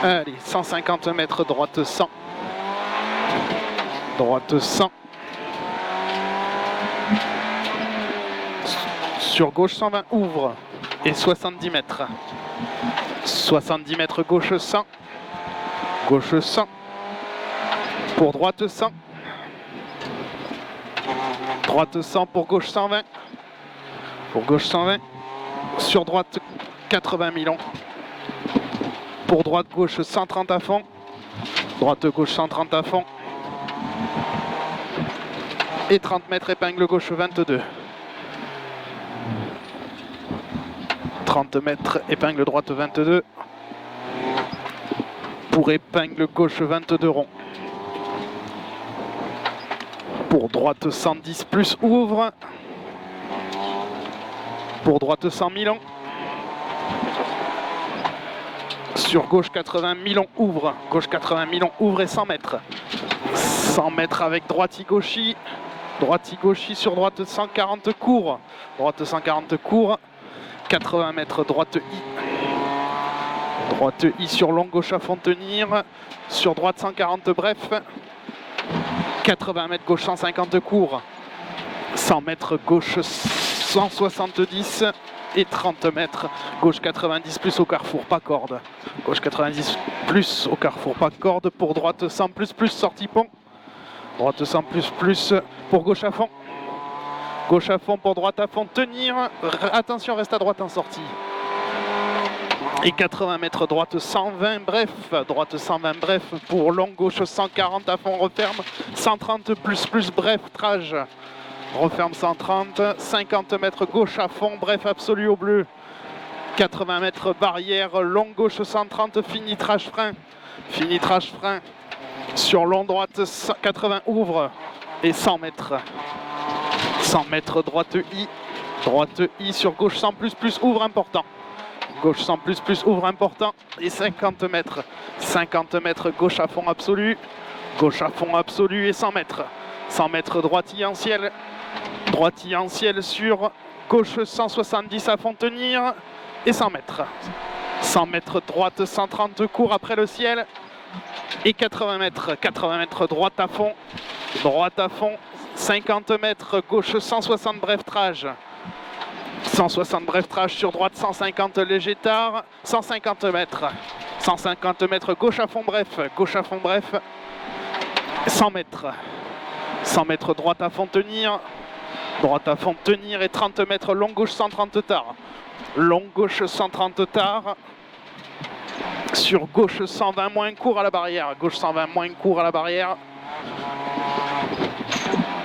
Allez, 150 mètres, droite 100. Droite 100. Sur gauche 120, ouvre. Et 70 mètres. 70 mètres, gauche 100. Gauche 100. Pour droite 100. Droite 100 pour gauche 120. Pour gauche 120. Sur droite 80 millions. Pour droite gauche 130 à fond. Droite gauche 130 à fond. Et 30 mètres épingle gauche 22. 30 mètres épingle droite 22. Pour épingle gauche 22 rond. Pour droite 110 plus ouvre. Pour droite 100 millions. Sur gauche 80 millions ouvre. Gauche 80 millions ouvre et 100 mètres. 100 mètres avec droiti-gauchi. Droiti-gauchi sur droite 140 court. Droite 140 court. 80 mètres droite I. Droite I sur long gauche à fond tenir. Sur droite 140 bref. 80 mètres gauche 150 court. 100 mètres gauche 170. Et 30 mètres, gauche 90 plus au carrefour, pas corde. Gauche 90 plus au carrefour, pas corde. Pour droite 100 plus, sortie pont. Droite 100 plus, pour gauche à fond. Gauche à fond, pour droite à fond, tenir. Attention, reste à droite en sortie. Et 80 mètres, droite 120, bref. Droite 120, bref. Pour long, gauche 140 à fond, referme. 130 plus, bref, trage. Referme 130, 50 mètres gauche à fond, bref absolu au bleu. 80 mètres barrière, long gauche 130, finitrage frein. Finitrage frein. Sur long droite 80 ouvre et 100 mètres. 100 mètres droite I. Droite I sur gauche 100 plus ouvre important. Gauche 100 plus ouvre important et 50 mètres. 50 mètres gauche à fond absolu. Gauche à fond absolu et 100 mètres. 100 mètres droite I en ciel. Droiti en ciel sur gauche 170 à fond tenir et 100 mètres. 100 mètres droite 130 court après le ciel et 80 mètres. 80 mètres droite à fond. Droite à fond. 50 mètres gauche 160 bref trage. 160 bref trage sur droite 150 léger tard. 150 mètres. 150 mètres gauche à fond bref. Gauche à fond bref. 100 mètres. 100 mètres droite à fond tenir. Droite à fond tenir et 30 mètres long gauche 130 tard. Long gauche 130 tard. Sur gauche 120 moins court à la barrière. Gauche 120 moins court à la barrière.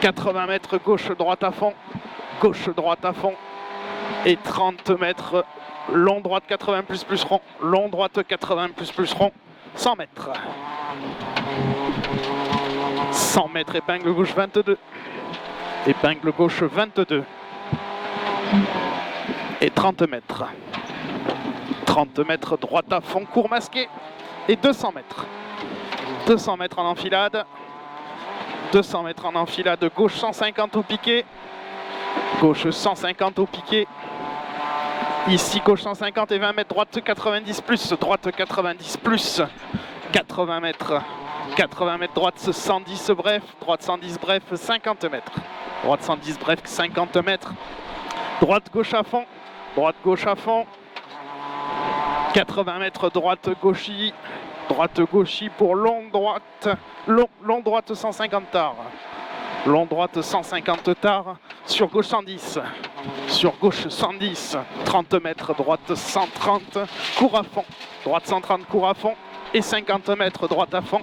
80 mètres gauche droite à fond. Gauche droite à fond. Et 30 mètres long droite 80 plus rond. Long droite 80 plus rond. 100 mètres. 100 mètres épingle gauche 22. Épingle gauche 22. Et 30 mètres. 30 mètres droite à fond, court masqué. Et 200 mètres. 200 mètres en enfilade. 200 mètres en enfilade, gauche 150 au piqué. Gauche 150 au piqué. Ici gauche 150 et 20 mètres, droite 90 plus. Droite 90 plus. 80 mètres. 80 mètres droite 110 bref. Droite 110 bref, 50 mètres. Droite 110 bref, 50 mètres. Droite gauche à fond. Droite gauche à fond. 80 mètres droite gauchis. Droite gauchis pour longue droite. Long droite 150 tard. Long droite 150 tard. Sur gauche 110. Sur gauche 110. 30 mètres droite 130. Court à fond. Droite 130 court à fond. Et 50 mètres droite à fond.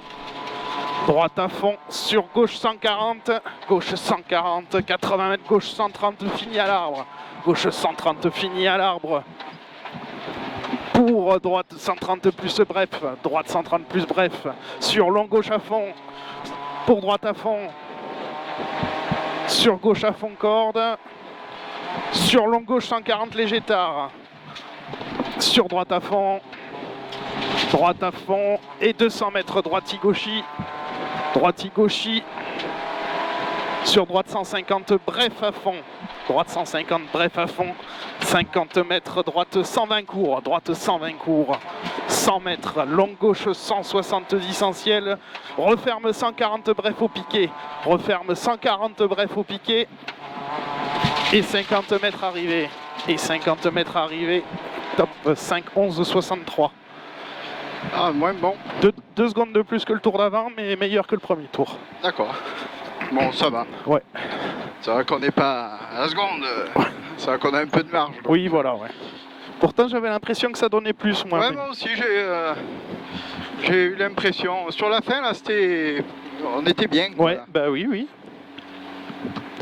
Droite à fond, sur gauche 140, gauche 140, 80 mètres, gauche 130, fini à l'arbre. Gauche 130, fini à l'arbre. Pour droite 130 plus bref, droite 130 plus bref. Sur long gauche à fond, pour droite à fond. Sur gauche à fond corde. Sur long gauche 140 léger tard. Sur droite à fond. Droite à fond et 200 mètres droiti-gauchi. Droiti-gauchi. Sur droite 150 bref à fond. droite 150, bref à fond, 50 mètres, droite 120 cours, droite 120 cours, 100 mètres, longue gauche 170 en ciel, referme 140 bref au piqué, referme 140 bref au piqué, et 50 mètres arrivés, et 50 mètres arrivés, top 5, 11, 63. Ah, moins bon. 2 secondes de plus que le tour d'avant, mais meilleur que le premier tour. D'accord. Bon, ça va. Ouais. C'est vrai qu'on n'est pas à la seconde. C'est vrai qu'on a un peu de marge. Donc. Oui, voilà, ouais. Pourtant, j'avais l'impression que ça donnait plus, moi. Ouais, mais... moi aussi, j'ai eu l'impression. Sur la fin, là, on était bien. Quoi. Ouais, bah oui, oui.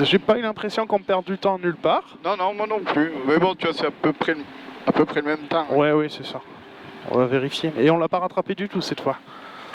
J'ai pas eu l'impression qu'on perd du temps nulle part. Non, non, moi non plus. Mais bon, tu vois, c'est à peu près le même temps. Ouais, oui, c'est ça. On va vérifier. Et on l'a pas rattrapé du tout cette fois.